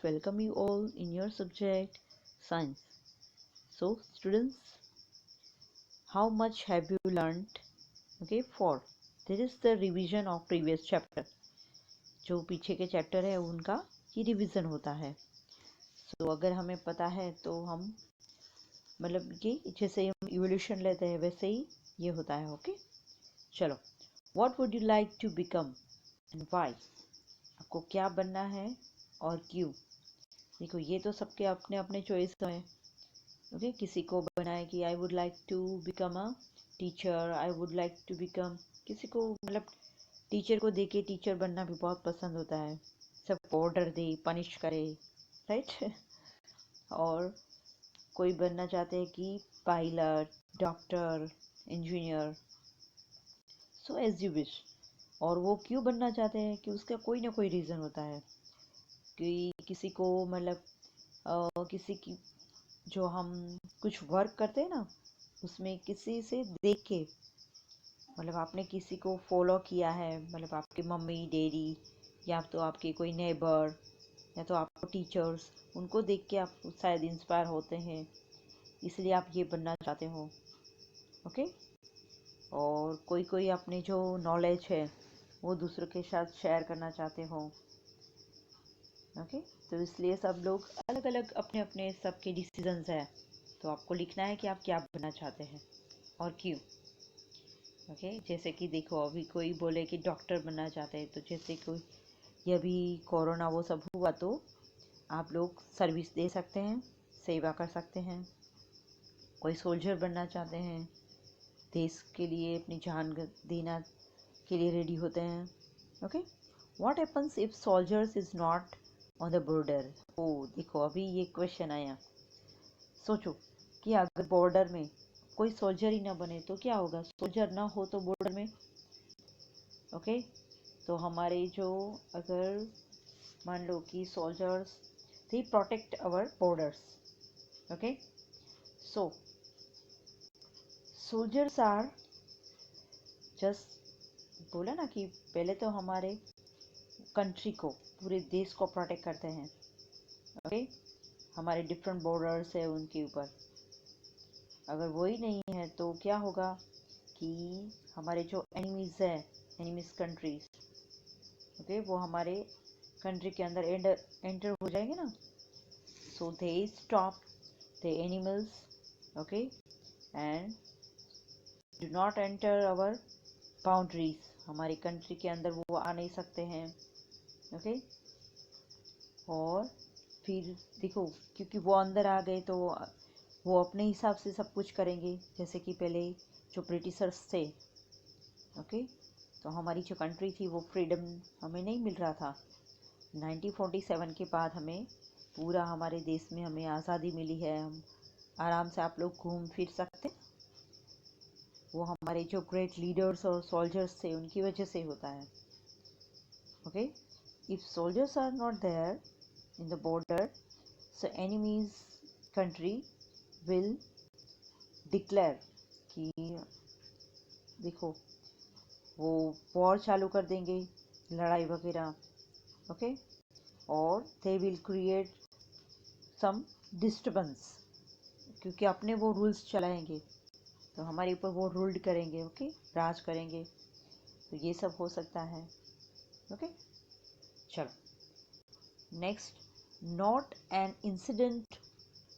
welcome you all in your subject science. So students, how much have you learned? Okay, for this is the revision of previous chapter. जो पीछे के chapter है उनका ये revision होता है. So अगर हमें पता है तो हम मतलब कि जैसे हम इवोल्यूशन लेते हैं वैसे ही ये होता है. ओके, चलो. What would you like to become and why? आपको क्या बनना है और क्यों? देखो, ये तो सबके अपने अपने चॉइस हैं. ओके, किसी को बनाए कि I would like to become a teacher, I would like to become, किसी को मतलब टीचर को देके टीचर बनना भी बहुत पसंद होता है. सब ऑर्डर दे, पनिश करे, राइट. और कोई बनना चाहते हैं कि pilot, doctor, engineer. So as you wish. और वो क्यों बनना चाहते हैं कि उसका कोई ना कोई रीज़न होता है. कि किसी को मतलब किसी की जो हम कुछ वर्क करते हैं ना उसमें किसी से देख के, मतलब आपने किसी को फॉलो किया है, मतलब आपके मम्मी डैडी या तो आपके कोई नेबर या तो आपको टीचर्स, उनको देख के आप शायद इंस्पायर होते हैं, इसलिए आप ये बनना चाहते हो. ओके. और कोई कोई अपने जो नॉलेज है वो दूसरों के साथ शेयर करना चाहते हो. ओके, तो इसलिए सब लोग अलग अलग अपने अपने सबके डिसीजंस है. तो आपको लिखना है कि आप क्या बनना चाहते हैं और क्यों. ओके, जैसे कि देखो, अभी कोई बोले कि डॉक्टर बनना चाहते हैं, तो जैसे कोई ये अभी कोरोना वो सब हुआ तो आप लोग सर्विस दे सकते हैं, सेवा कर सकते हैं. कोई सोल्जर बनना चाहते हैं, देश के लिए अपनी जान देना के लिए रेडी होते हैं. Okay. What happens if soldiers is not on the border. ओ देखो, अभी ये क्वेश्चन आया. सोचो कि अगर बॉर्डर में कोई सोल्जर ही ना बने तो क्या होगा. सोल्जर ना हो तो बॉर्डर में. ओके, तो हमारे जो अगर मान लो कि soldiers they protect our borders. Okay, so soldiers are just बोला ना कि पहले तो हमारे कंट्री को, पूरे देश को प्रोटेक्ट करते हैं. ओके, हमारे डिफरेंट बॉर्डर्स है उनके ऊपर. अगर वही नहीं है तो क्या होगा कि हमारे जो एनिमीज है, एनिमीज कंट्रीज, ओके, वो हमारे कंट्री के अंदर एंटर हो जाएंगे ना. So they stop the animals. Okay, and do not enter our boundaries. हमारी कंट्री के अंदर वो आ नहीं सकते हैं. ओके, और फिर देखो, क्योंकि वो अंदर आ गए तो वो अपने हिसाब से सब कुछ करेंगे. जैसे कि पहले जो ब्रिटिशर्स थे, ओके, तो हमारी जो कंट्री थी वो फ्रीडम हमें नहीं मिल रहा था. 1947 के बाद हमें पूरा हमारे देश में हमें आज़ादी मिली है. हम आराम से आप लोग घूम फिर सकते. वो हमारे जो ग्रेट लीडर्स और सोल्जर्स थे उनकी वजह से होता है. Okay, if soldiers are not there in the border, so enemies country will declare कि देखो वो वॉर चालू कर देंगे, लड़ाई वगैरह. ओके, और they will create some disturbance, क्योंकि अपने वो रूल्स चलाएंगे तो हमारे ऊपर वो रूल्ड करेंगे. ओके, राज करेंगे. तो ये सब हो सकता है. ओके, चलो next. Not an incident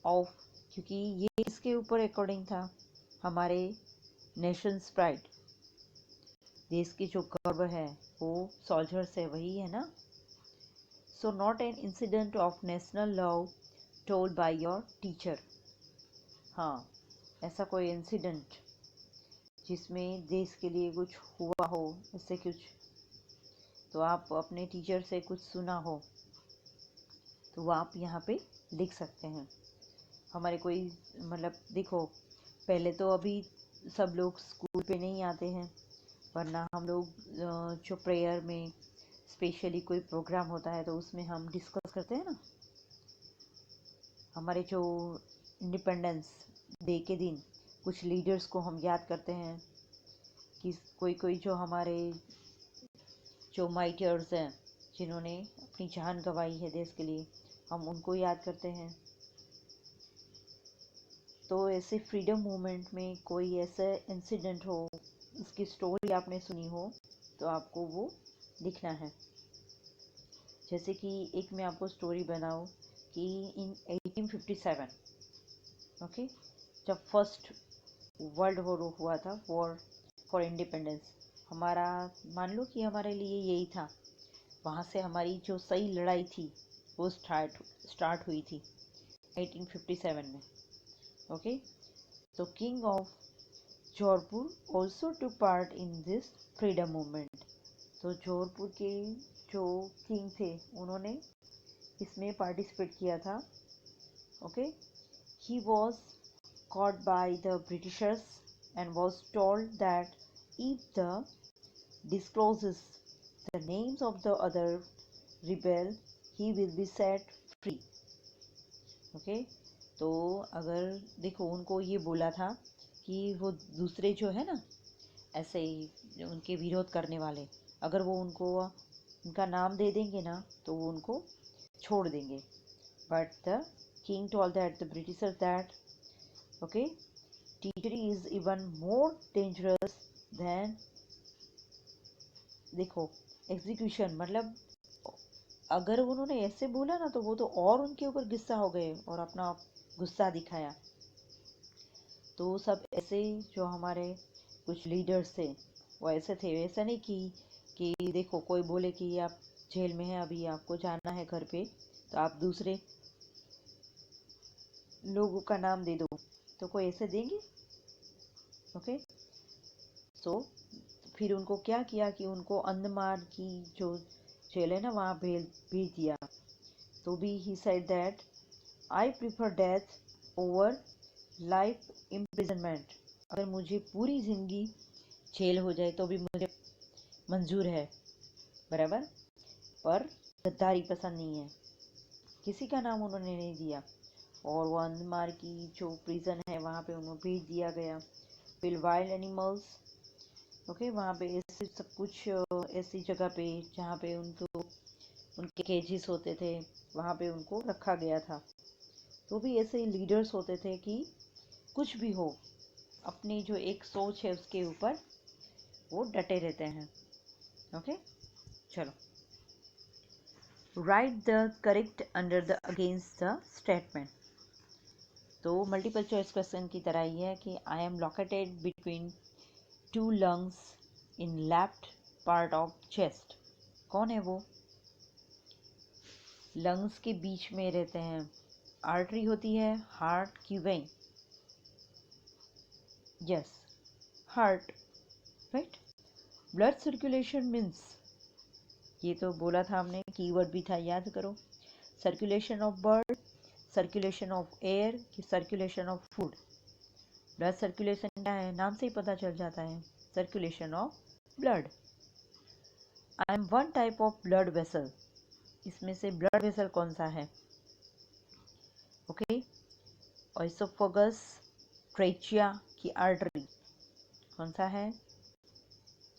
of, क्योंकि ये इसके ऊपर अकॉर्डिंग था हमारे नेशंस प्राइड, देश की जो गर्व है वो सोल्जर से वही है ना. So not an incident of national love told by your teacher. हाँ, ऐसा कोई इंसिडेंट जिसमें देश के लिए कुछ हुआ हो, इससे कुछ, तो आप अपने टीचर से कुछ सुना हो तो वो आप यहाँ पे लिख सकते हैं. हमारे कोई मतलब देखो, पहले तो अभी सब लोग स्कूल पे नहीं आते हैं, वरना हम लोग जो प्रेयर में स्पेशली कोई प्रोग्राम होता है तो उसमें हम डिस्कस करते हैं ना. हमारे जो इंडिपेंडेंस डे के दिन कुछ लीडर्स को हम याद करते हैं कि कोई कोई जो हमारे जो माइटियर्स हैं जिन्होंने अपनी जान गंवाई है देश के लिए, हम उनको याद करते हैं। तो ऐसे फ्रीडम मूवमेंट में कोई ऐसा इंसिडेंट हो, उसकी स्टोरी आपने सुनी हो, तो आपको वो लिखना है। जैसे कि एक मैं आपको स्टोरी बनाऊँ कि इन 1857, ओके, जब फर्स्ट वर्ल्ड वॉर हुआ था, वॉर फॉर इंडिपेंडेंस, हमारा मान लो कि हमारे लिए यही था। वहाँ से हमारी जो सही लड़ाई थी वो स्टार्ट हुई थी 1857 में। ओके, तो king of Jodhpur also took part in this freedom movement. तो जोधपुर के जो किंग थे उन्होंने इसमें पार्टिसिपेट किया था। Okay, he was caught by the Britishers and was told that if the discloses the names of the other rebel, he will be set free. Okay, तो अगर देखो उनको ये बोला था कि वो दूसरे जो है ना ऐसे ही उनके विरोध करने वाले, अगर वो उनको उनका नाम दे देंगे ना तो वो उनको छोड़ देंगे। But the king told that the Britishers that okay, teacher is even more dangerous than, देखो एग्जीक्यूशन, मतलब अगर उन्होंने ऐसे बोला ना तो वो तो और उनके ऊपर गुस्सा हो गए और अपना गुस्सा दिखाया। तो सब ऐसे जो हमारे कुछ लीडर्स थे वो ऐसे थे, ऐसा नहीं कि देखो कोई बोले कि आप जेल में हैं, अभी आपको जाना है घर पे, तो आप दूसरे लोगों का नाम दे दो, तो कोई ऐसे देंगे? ओके, सो फिर उनको क्या किया कि उनको अंदमान की जो जेल है ना वहाँ भेज दिया। तो भी he said that I prefer death over life imprisonment. अगर मुझे पूरी ज़िंदगी जेल हो जाए तो भी मुझे मंजूर है, बराबर, पर गद्दारी पसंद नहीं है। किसी का नाम उन्होंने नहीं दिया और वो अंदमान की जो प्रिजन है वहाँ पे उन्हें भेज दिया गया। फिर वाइल्ड एनिमल्स, ओके, वहाँ पे ऐसे सब कुछ ऐसी जगह पे जहाँ पे उनको उनके केजेस होते थे वहाँ पे उनको रखा गया था। तो भी ऐसे लीडर्स होते थे कि कुछ भी हो अपनी जो एक सोच है उसके ऊपर वो डटे रहते हैं। ओके, चलो, right the correct under the against the statement. तो मल्टीपल चॉइस क्वेश्चन की तरह ही है कि I am located between two lungs in left part of chest. कौन है वो? लंग्स के बीच में रहते हैं, आर्टरी होती है, हार्ट की when, yes, heart, right. Blood circulation means, ये तो बोला था हमने, कीवर्ड भी था, याद करो। Circulation of blood, circulation of air कि circulation of food. Blood circulation क्या है, नाम से ही पता चल जाता है, circulation of blood. I am one type of blood vessel. इसमें से ब्लड वेसल कौन सा है? ओके, ओइसोफोगस, ट्रेचिया की आर्टरी, कौन सा है?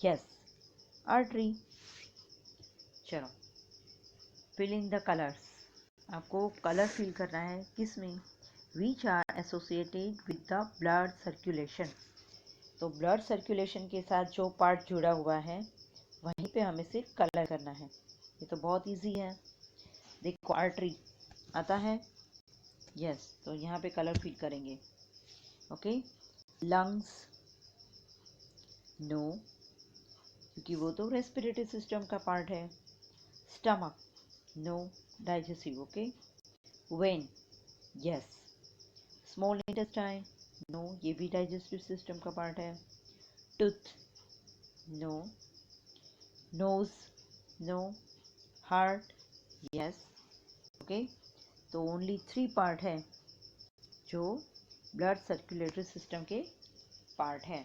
Yes, artery. चलो, फिल इन द कलर्स। आपको कलर फिल करना है, किसमें? Which are associated with the blood circulation. तो ब्लड सर्कुलेशन के साथ जो पार्ट जुड़ा हुआ है वहीं पे हमें सिर्फ कलर करना है। ये तो बहुत इजी है। देखो आर्टरी आता है, यस, तो यहाँ पे कलर फिल करेंगे। ओके, लंग्स, नो, क्योंकि वो तो रेस्पिरेटरी सिस्टम का पार्ट है। Stomach, no, digestive, okay. Vein, yes. Small intestine, no, ये भी डाइजेस्टिव सिस्टम का पार्ट है। Tooth, no. Nose, no. Heart, yes, okay. तो ओनली 3 पार्ट है जो ब्लड सर्कुलेटरी सिस्टम के पार्ट है।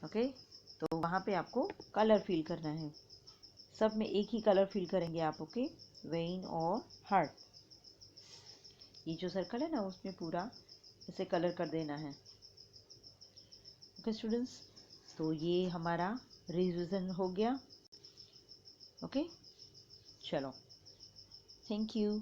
ओके, तो वहाँ पे आपको कलर फिल करना है। सब में एक ही कलर फिल करेंगे आप, ओके। वेन और हार्ट, ये जो सर्कल है ना उसमें पूरा ऐसे कलर कर देना है। ओके स्टूडेंट्स, तो ये हमारा रिविजन हो गया। ओके, चलो, थैंक यू।